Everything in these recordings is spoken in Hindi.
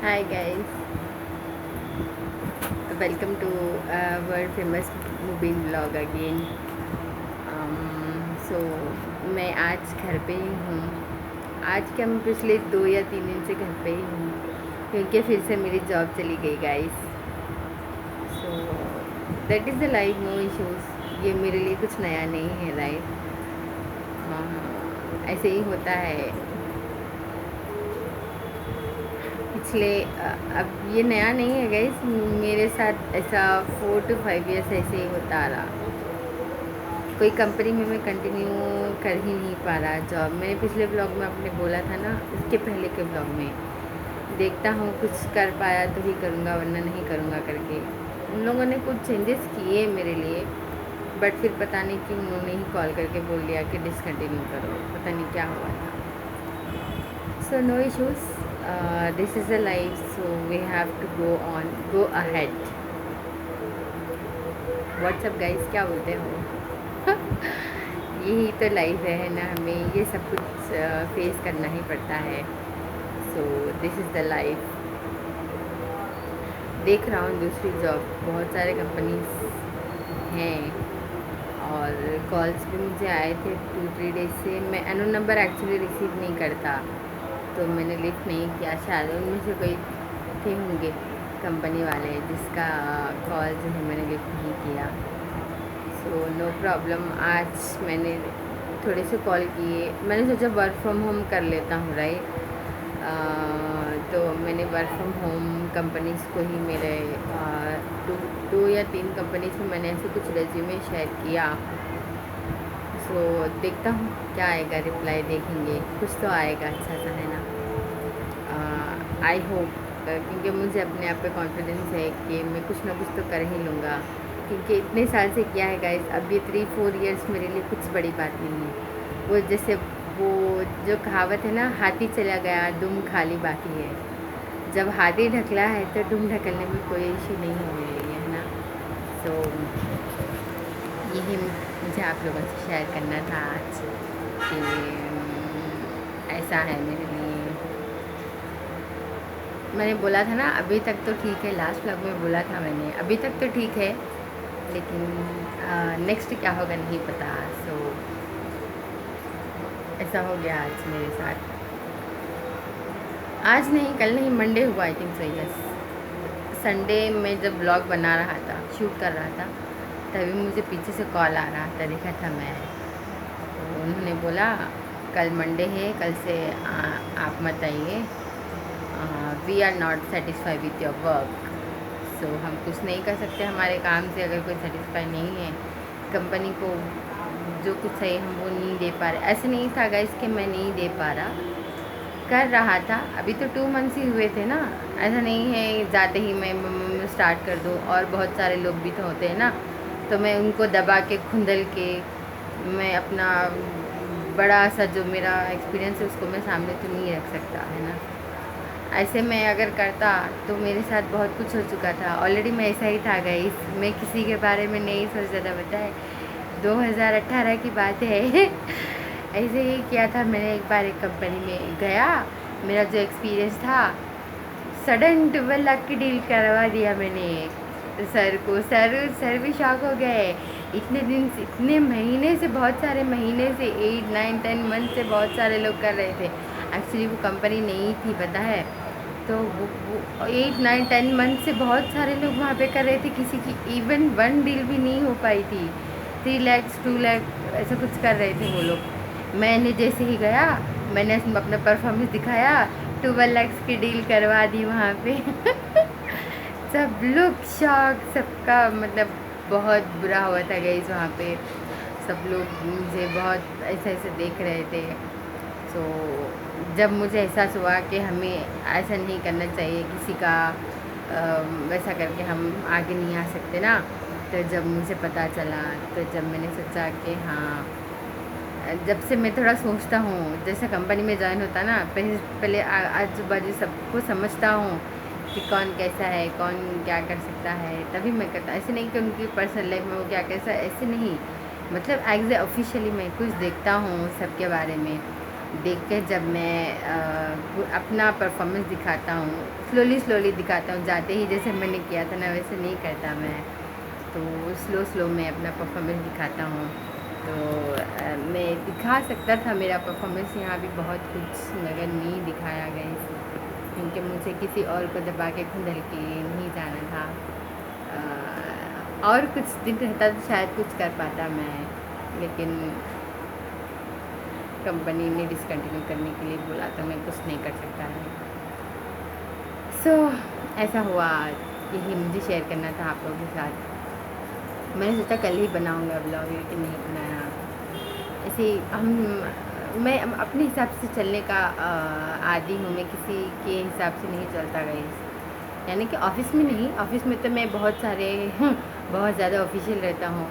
Hi guys, welcome to world famous Mubin vlog again. So मैं आज घर पे ही हूँ। आज क्या, मैं पिछले 2 या 3 दिन से घर पे ही हूँ क्योंकि फिर से मेरी जॉब चली गई guys. So that is the life, no issues. ये मेरे लिए कुछ नया नहीं है राइट। ऐसे ही होता है। पिछले अब ये नया नहीं है गाइस, मेरे साथ ऐसा 4 to 5 years ऐसे ही होता आ रहा। कोई कंपनी में मैं कंटिन्यू कर ही नहीं पा रहा जॉब। मैंने पिछले ब्लॉग में आपने बोला था ना, इसके पहले के ब्लॉग में, देखता हूँ कुछ कर पाया तो ही करूँगा वरना नहीं करूँगा करके। उन लोगों ने कुछ चेंजेस किए मेरे लिए, बट फिर पता नहीं कि उन्होंने ही कॉल करके बोल दिया कि डिसकंटिन्यू करो। पता नहीं क्या हुआ था। So no issues. This is a life, so we have to go on, go ahead. What's up guys, क्या बोलते हो? यही तो लाइफ है ना, हमें ये सब कुछ फेस करना ही पड़ता है। So this is the life. देख रहा हूँ दूसरी जॉब, बहुत सारे कंपनीज हैं और कॉल्स भी मुझे आए थे 2-3 डेज से। मैं अननोन नंबर एक्चुअली रिसीव नहीं करता, तो मैंने लिफ्ट नहीं किया। शायद उनमें से कोई थे होंगे कंपनी वाले जिसका कॉल जो है मैंने लिफ्ट नहीं किया। So no problem. आज मैंने थोड़े से कॉल किए। मैंने सोचा वर्क फ्रॉम होम कर लेता हूँ राइट। तो मैंने वर्क फ्रॉम होम कंपनीज़ को ही मेरे 2 या 3 कंपनीज में मैंने ऐसे कुछ रेज्यूमे शेयर किया। सो देखता हूँ क्या आएगा, रिप्लाई देखेंगे, कुछ तो आएगा अच्छा सा, है ना। आई होप, क्योंकि मुझे अपने आप पे कॉन्फिडेंस है कि मैं कुछ ना कुछ तो कर ही लूँगा, क्योंकि इतने साल से किया है गाइस। अब ये 3-4 years मेरे लिए कुछ बड़ी बात नहीं है। वो जैसे वो जो कहावत है ना, हाथी चला गया दुम खाली बाकी है। जब हाथी ढकला है तो दुम ढकलने में कोई इशू नहीं है मेरे लिए, है ना। सो यही मुझे आप लोगों से शेयर करना था आज कि ऐसा है मेरे लिए। मैंने बोला था ना अभी तक तो ठीक है, लास्ट व्लॉग में बोला था मैंने अभी तक तो ठीक है, लेकिन नेक्स्ट क्या होगा नहीं पता। सो ऐसा हो गया आज मेरे साथ। आज नहीं, कल नहीं, मंडे हुआ I think so, yes. Sunday में जब ब्लॉग बना रहा था, शूट कर रहा था, तभी मुझे पीछे से कॉल आ रहा था, देखा था मैं। तो उन्होंने बोला कल मंडे है, कल से आप मत आइए, we are not satisfy with your work. So हम कुछ नहीं कर सकते हमारे काम से, अगर कोई सेटिस्फाई नहीं है कंपनी को, जो कुछ है हम वो नहीं दे पा रहे। ऐसे नहीं था गाइस कि मैं नहीं दे पा रहा, कर रहा था। अभी तो 2 months ही हुए थे ना, ऐसा नहीं है जाते ही मैं स्टार्ट कर दूँ। और बहुत सारे लोग भी तो होते हैं ना, तो मैं उनको दबा के खुंदल के मैं अपना बड़ा सा जो मेरा एक्सपीरियंस है उसको मैं सामने तो नहीं रख सकता, है ना। ऐसे मैं अगर करता तो मेरे साथ बहुत कुछ हो चुका था ऑलरेडी। मैं ऐसा ही था गाइस, मैं किसी के बारे में नहीं सोचता था, पता है। 2018 की बात है। ऐसे ही किया था मैंने। एक बार एक कंपनी में गया, मेरा जो एक्सपीरियंस था, सडन 12 लाख की डील करवा दिया मैंने सर को। सर भी शॉक हो गए। इतने दिन से, इतने महीने से, बहुत सारे महीने से, 8-9-10 मंथ से बहुत सारे लोग कर रहे थे। एक्चुअली वो कंपनी नहीं थी, पता है। तो वो 8-9-10 मंथ से बहुत सारे लोग वहाँ पे कर रहे थे, किसी की इवन 1 डील भी नहीं हो पाई थी। 3 lakhs 2 lakh ऐसा कुछ कर रहे थे वो लोग। मैंने जैसे ही गया, मैंने अपना परफॉर्मेंस दिखाया, 12 lakhs की डील करवा दी वहाँ पे। सब लोग शॉक, सबका मतलब बहुत बुरा हुआ था गाइस वहाँ पे। सब लोग मुझे बहुत ऐसे ऐसे देख रहे थे। सो जब मुझे एहसास हुआ कि हमें ऐसा नहीं करना चाहिए किसी का, वैसा करके हम आगे नहीं आ सकते ना, तो जब मुझे पता चला, तो जब मैंने सोचा कि हाँ, जब से मैं थोड़ा सोचता हूँ, जैसे कंपनी में ज्वाइन होता ना, पहले आजू बाजू सबको समझता हूँ कि कौन कैसा है, कौन क्या कर सकता है, तभी मैं करता। ऐसे नहीं कि उनकी पर्सनल लाइफ में वो क्या कैसा, ऐसे नहीं। मतलब एज ए ऑफिशियली मैं कुछ देखता हूँ सबके बारे में, देख के जब मैं अपना परफॉर्मेंस दिखाता हूँ, स्लोली दिखाता हूँ, जाते ही जैसे मैंने किया था ना वैसे नहीं करता मैं, तो स्लो मैं अपना परफॉर्मेंस दिखाता हूँ। तो मैं दिखा सकता था मेरा परफॉर्मेंस यहाँ भी बहुत कुछ, मगर नहीं दिखाया गया क्योंकि मुझे किसी और को दबा के धुंधल के नहीं जाना था। और कुछ दिन रहता तो शायद कुछ कर पाता मैं, लेकिन कंपनी ने डिसकंटिन्यू करने के लिए बोला तो मैं कुछ नहीं कर सकता है। सो ऐसा हुआ, यही मुझे शेयर करना था आप लोगों के साथ। मैंने सोचा कल ही बनाऊंगा ब्लॉग, लेकिन नहीं बनाया। ऐसे मैं अपने हिसाब से चलने का आदी हूँ, मैं किसी के हिसाब से नहीं चलता गई। यानी कि ऑफ़िस में नहीं, ऑफ़िस में तो मैं बहुत सारे बहुत ज़्यादा ऑफिशियल रहता हूँ,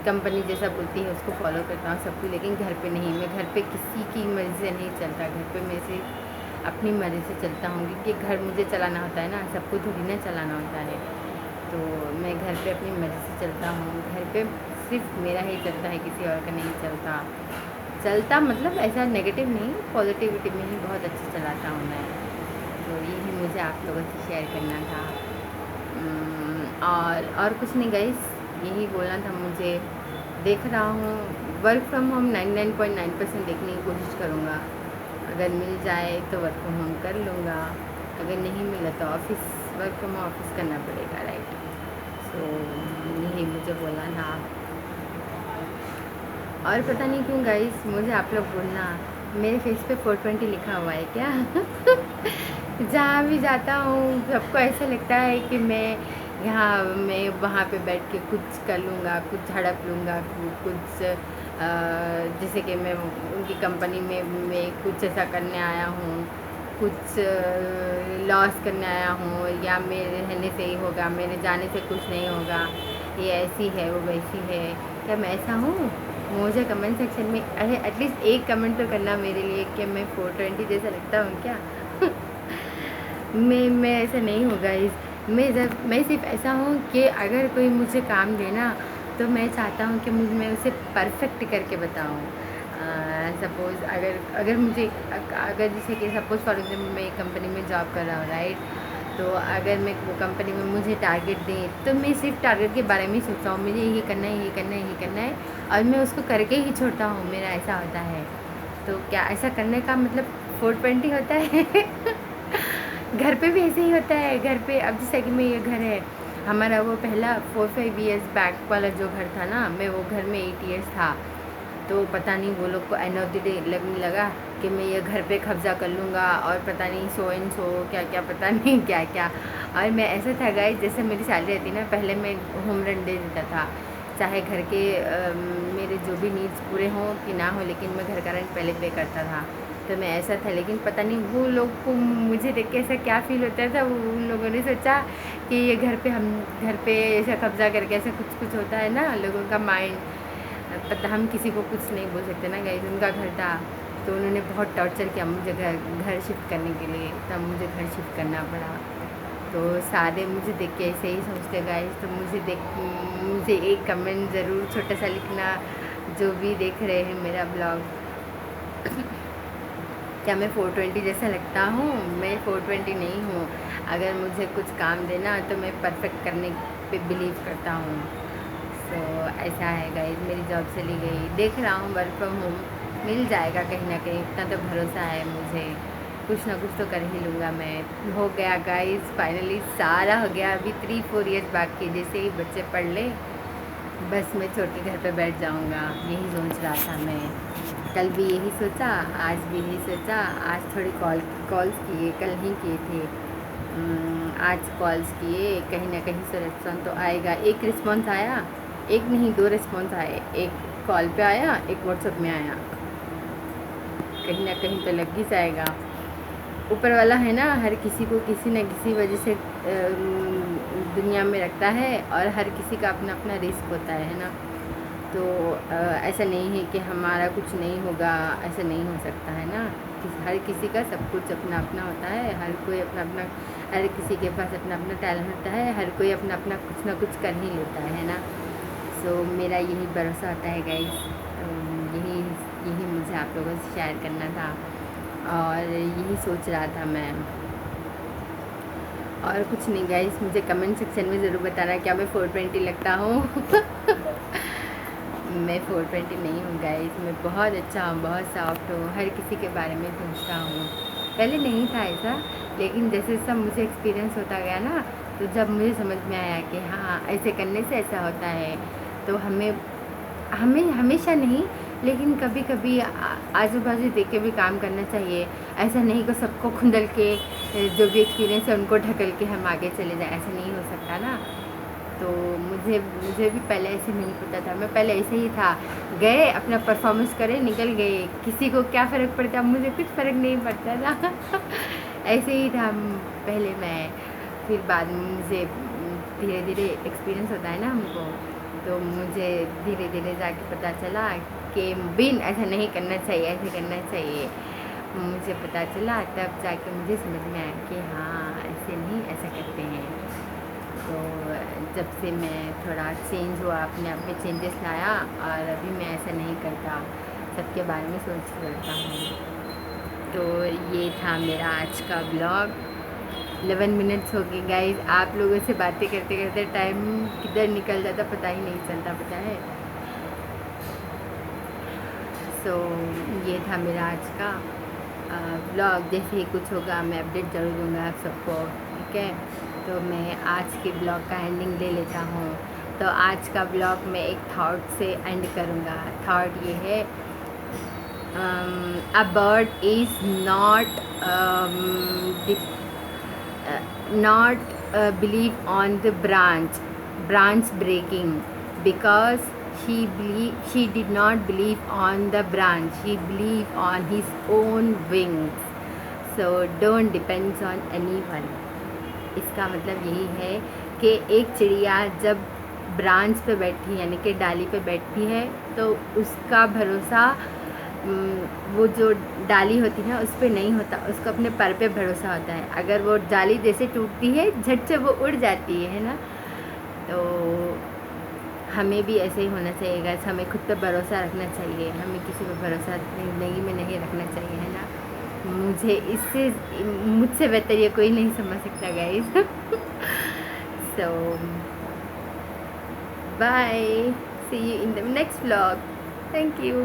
कंपनी जैसा बोलती है उसको फॉलो करता हूँ सब कुछ, लेकिन घर पे नहीं। मैं घर पे किसी की मर्ज़ी से नहीं चलता, घर पे मैं सिर्फ अपनी मर्ज़ी से चलता हूँ, क्योंकि घर मुझे चलाना होता है ना, सबको थोड़ी ना चलाना होता है। तो मैं घर पे अपनी मर्ज़ी से चलता हूँ, घर पे सिर्फ मेरा ही चलता है, किसी और का नहीं चलता मतलब ऐसा नेगेटिव नहीं, पॉजिटिविटी में ही बहुत अच्छे चलाता हूँ मैं। तो यही मुझे आप लोगों से शेयर करना था। और कुछ नहीं गाइस, यही बोलना था मुझे। देख रहा हूँ वर्क फ्रॉम होम 99.9% देखने की कोशिश करूँगा। अगर मिल जाए तो वर्क फ्रॉम होम कर लूँगा, अगर नहीं मिला तो वर्क फ्रॉम ऑफिस करना पड़ेगा, राइट। सो यही मुझे बोलना था। और पता नहीं क्यों गाइस, मुझे आप लोग बोलना, मेरे फेस पे 420 लिखा हुआ है क्या? जहाँ भी जाता हूँ सबको ऐसा लगता है कि मैं वहाँ पे बैठ के कुछ कर लूँगा, कुछ झड़प लूँगा, कुछ जैसे कि मैं उनकी कंपनी में मैं कुछ ऐसा करने आया हूँ, कुछ लॉस करने आया हूँ, या मेरे रहने से ही होगा, मेरे जाने से कुछ नहीं होगा, ये ऐसी है वो वैसी है। क्या मैं ऐसा हूँ? मुझे कमेंट सेक्शन में अरे एटलीस्ट एक कमेंट तो करना मेरे लिए कि मैं 420 जैसा लगता हूँ क्या? मैं ऐसा नहीं होगा मैं सिर्फ ऐसा हूँ कि अगर कोई मुझे काम देना तो मैं चाहता हूँ कि मैं उसे परफेक्ट करके बताऊँ। सपोज़ अगर मुझे अगर जैसे कि सपोज़ फॉर एग्जाम्पल मैं एक कंपनी में जॉब कर रहा हूँ, राइट। तो अगर मैं वो कंपनी में मुझे टारगेट दें तो मैं सिर्फ टारगेट के बारे में ही सोचता हूँ, मुझे यही करना है, यही करना है, यही करना है, और मैं उसको करके ही छोड़ता हूँ, मेरा ऐसा होता है। तो क्या ऐसा करने का मतलब 420 होता है? घर पे भी ऐसे ही होता है। घर पे अब जैसे कि मैं ये घर है हमारा, वो पहला 4-5 ईयर्स बैक वाला जो घर था ना, मैं वो घर में 8 ईयर्स था। तो पता नहीं वो लोग को एंड ऑफ द डे लगने लगा कि मैं ये घर पे कब्ज़ा कर लूँगा, और पता नहीं सो एंड सो क्या क्या, पता नहीं क्या क्या। और मैं ऐसा था गाइस, जैसे मेरी सैलरी रहती ना, पहले मैं होम रेंट दे देता था, चाहे घर के मेरे जो भी नीड्स पूरे हों कि ना हो, लेकिन मैं घर का रेंट पहले पे करता था। तो मैं ऐसा था, लेकिन पता नहीं वो लोग को मुझे देख के ऐसा क्या फ़ील होता था, वो उन लोगों ने सोचा कि ये घर पे ऐसा कब्ज़ा करके ऐसा कुछ होता है ना लोगों का माइंड। पता हम किसी को कुछ नहीं बोल सकते ना गाइस, उनका घर था। तो उन्होंने बहुत टॉर्चर किया मुझे घर शिफ्ट करने के लिए, तब मुझे घर शिफ्ट करना पड़ा। तो सारे मुझे देख के ऐसे ही सोचते गाइस। तो मुझे एक कमेंट ज़रूर छोटा सा लिखना, जो भी देख रहे हैं मेरा ब्लॉग। क्या मैं 420 जैसा लगता हूँ? मैं 420 नहीं हूँ। अगर मुझे कुछ काम देना तो मैं परफेक्ट करने पे बिलीव करता हूँ। तो ऐसा है गाइस, मेरी जॉब चली गई, देख रहा हूँ वर्क फ्रॉम होम मिल जाएगा कहीं ना कहीं, इतना तो भरोसा है मुझे, कुछ ना कुछ तो कर ही लूँगा मैं। हो गया गाइस, फाइनली सारा हो गया। अभी 3-4 ईयर्स बाकी, जैसे ही बच्चे पढ़ ले बस मैं छोटे घर पे बैठ जाऊँगा, यही सोच रहा था मैं। कल भी यही सोचा, आज भी यही सोचा। आज थोड़ी कॉल्स किए, कल ही किए थे। आज कॉल्स किए, कहीं ना कहीं से रिस्पॉन्स तो आएगा। एक रिस्पॉन्स आया, एक नहीं 2 रिस्पॉन्स आए, एक कॉल पे आया, एक व्हाट्सएप में आया। कहीं ना कहीं तो लग ही जाएगा। ऊपर वाला है ना, हर किसी को किसी न किसी वजह से दुनिया में रखता है, और हर किसी का अपना अपना रिस्क होता है ना। तो ऐसा नहीं है कि हमारा कुछ नहीं होगा, ऐसा नहीं हो सकता है ना। हर किसी का सब कुछ अपना अपना होता है, हर किसी के पास अपना अपना टैलेंट होता है, हर कोई अपना अपना कुछ ना कुछ कर ही लेता है ना। सो मेरा यही भरोसा होता है गाइस। तो यही मुझे मुझे आप लोगों से शेयर करना था और यही सोच रहा था मैं। और कुछ नहीं गाइस, मुझे कमेंट सेक्शन में ज़रूर बताना क्या मैं 420 लगता हूँ। मैं 420 नहीं हूँ गाइस, मैं बहुत अच्छा हूँ, बहुत सॉफ्ट हूँ, हर किसी के बारे में सोचता हूँ। पहले नहीं था ऐसा, लेकिन जैसे सब मुझे एक्सपीरियंस होता गया ना, तो जब मुझे समझ में आया कि हाँ ऐसे करने से ऐसा होता है, तो हमें हमेशा नहीं लेकिन कभी कभी आजू बाजू देख के भी काम करना चाहिए। ऐसा नहीं कि सबको खुंदल के जो भी एक्सपीरियंस है उनको ढकल के हम आगे चले जाएं, ऐसा नहीं हो सकता ना। तो मुझे भी पहले ऐसे नहीं पता था, मैं पहले ऐसे ही था, गए अपना परफॉर्मेंस करे निकल गए, किसी को क्या फ़र्क पड़ता, मुझे कुछ फ़र्क नहीं पड़ता था। ऐसे ही था पहले मैं। फिर बाद में मुझे धीरे धीरे एक्सपीरियंस होता है ना हमको, तो मुझे धीरे धीरे जाके पता चला कि बिन ऐसा नहीं करना चाहिए, ऐसे करना चाहिए। मुझे पता चला तब जाके मुझे समझ में आया कि हाँ ऐसे नहीं, ऐसा करते हैं। तो जब से मैं थोड़ा चेंज हुआ, अपने आप में चेंजेस लाया और अभी मैं ऐसा नहीं करता, सबके बारे में सोच करता हूँ। तो ये था मेरा आज का ब्लॉग। 11 मिनट्स हो गए गाइस। आप लोगों से बातें करते करते टाइम किधर निकल जाता पता ही नहीं चलता, पता है। सो ये था मेरा आज का ब्लॉग। जैसे ही कुछ होगा मैं अपडेट ज़रूर दूँगा आप सबको, ठीक है। तो मैं आज के ब्लॉग का एंडिंग ले लेता हूँ। तो आज का ब्लॉग मैं एक थॉट से एंड करूँगा। थॉट ये है, a bird is not believe on the branch breaking, because she did not believe on the branch, she believed on his own wings. So don't depend on anyone. इसका मतलब यही है कि एक चिड़िया जब ब्रांच पे बैठी यानी कि डाली पे बैठती है तो उसका भरोसा वो जो डाली होती है उस पर नहीं होता, उसको अपने पर पे भरोसा होता है। अगर वो डाली जैसे टूटती है झट से वो उड़ जाती है ना। तो हमें भी ऐसे ही होना चाहिए गाइस, हमें खुद पे भरोसा रखना चाहिए, हमें किसी पे भरोसा ज़िंदगी में नहीं रखना चाहिए, है ना। मुझसे बेहतर ये कोई नहीं समझ सकता guys. So bye, see you in the next vlog. Thank you.